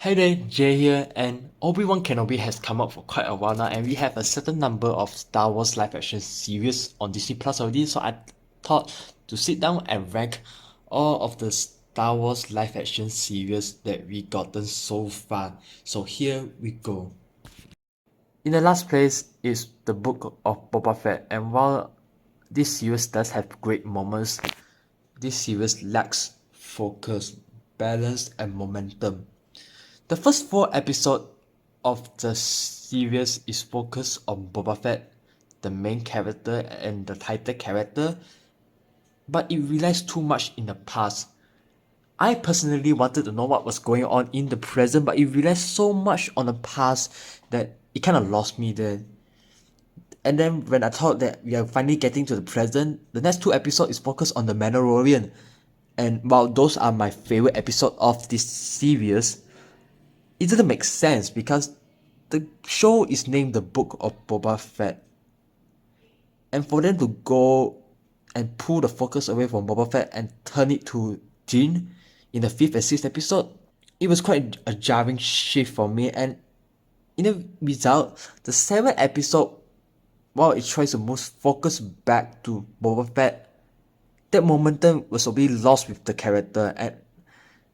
Hey there, Jay here, and Obi-Wan Kenobi has come out for quite a while now, and we have a certain number of Star Wars live action series on Disney Plus already, so I thought to sit down and rank all of the Star Wars live action series that we gotten so far. So here we go. In the last place is the Book of Boba Fett, and while this series does have great moments, this series lacks focus, balance, and momentum. The first 4 episodes of the series is focused on Boba Fett, the main character and the title character, but it relies too much in the past. I personally wanted to know what was going on in the present, but it relies so much on the past that it kind of lost me there. And then when I thought that we are finally getting to the present, the next 2 episodes is focused on the Mandalorian. And while those are my favorite episodes of this series, it doesn't make sense because the show is named The Book of Boba Fett. And for them to go and pull the focus away from Boba Fett and turn it to Jin in the 5th and 6th episode, it was quite a jarring shift for me. And in the result, the 7th episode, while it tries to move focus back to Boba Fett, that momentum was already lost with the character and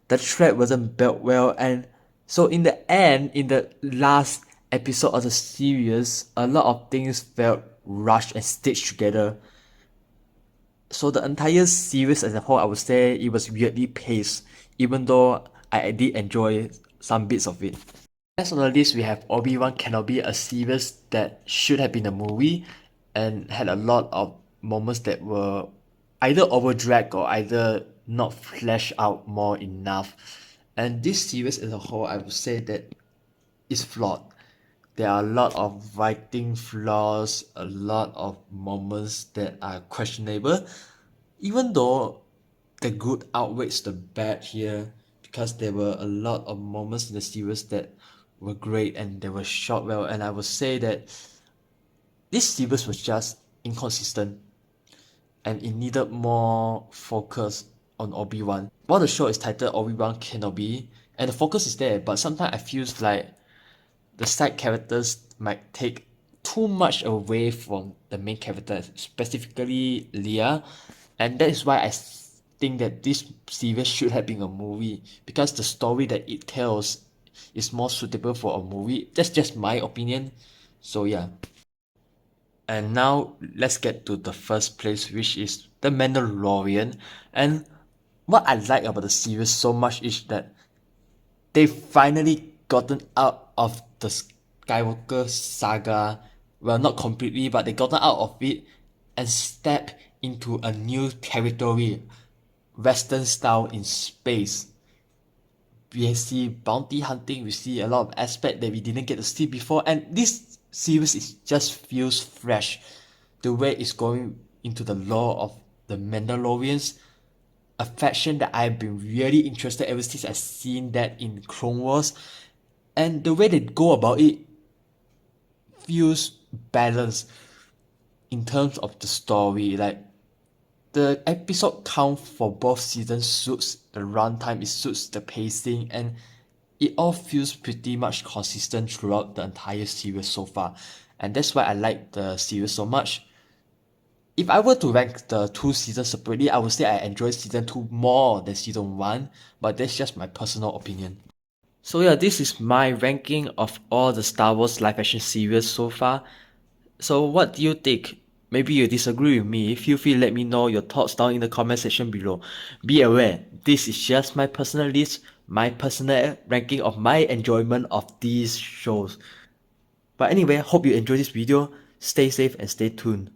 the thread wasn't built well. And so in the end, in the last episode of the series, a lot of things felt rushed and stitched together. So the entire series as a whole, I would say it was weirdly paced, even though I did enjoy some bits of it. Next on the list, we have Obi-Wan Kenobi, a series that should have been a movie and had a lot of moments that were either overdragged or either not fleshed out more enough. And this series as a whole, I would say that is flawed. There are a lot of writing flaws, a lot of moments that are questionable, even though the good outweighs the bad here, because there were a lot of moments in the series that were great and they were shot well. And I would say that this series was just inconsistent and it needed more focus on Obi-Wan. While the show is titled Obi-Wan Kenobi, and the focus is there, but sometimes I feel like the side characters might take too much away from the main character, specifically Leia, and that is why I think that this series should have been a movie, because the story that it tells is more suitable for a movie. That's just my opinion. So yeah. And now let's get to the first place, which is The Mandalorian. And what I like about the series so much is that they finally gotten out of the Skywalker saga. Well, not completely, but they gotten out of it and stepped into a new territory, Western style in space. We see bounty hunting, we see a lot of aspects that we didn't get to see before, and this series is just feels fresh. The way it's going into the lore of the Mandalorians, a faction that I've been really interested ever since I've seen that in Clone Wars, and the way they go about it feels balanced in terms of the story. Like the episode count for both seasons suits the runtime, it suits the pacing, and it all feels pretty much consistent throughout the entire series so far. And that's why I like the series so much. If I were to rank the 2 seasons separately, I would say I enjoyed season 2 more than season 1, but that's just my personal opinion. So yeah, this is my ranking of all the Star Wars live action series so far. So what do you think? Maybe you disagree with me. Feel free to let me know your thoughts down in the comment section below. Be aware, this is just my personal list, my personal ranking of my enjoyment of these shows. But anyway, hope you enjoyed this video. Stay safe and stay tuned.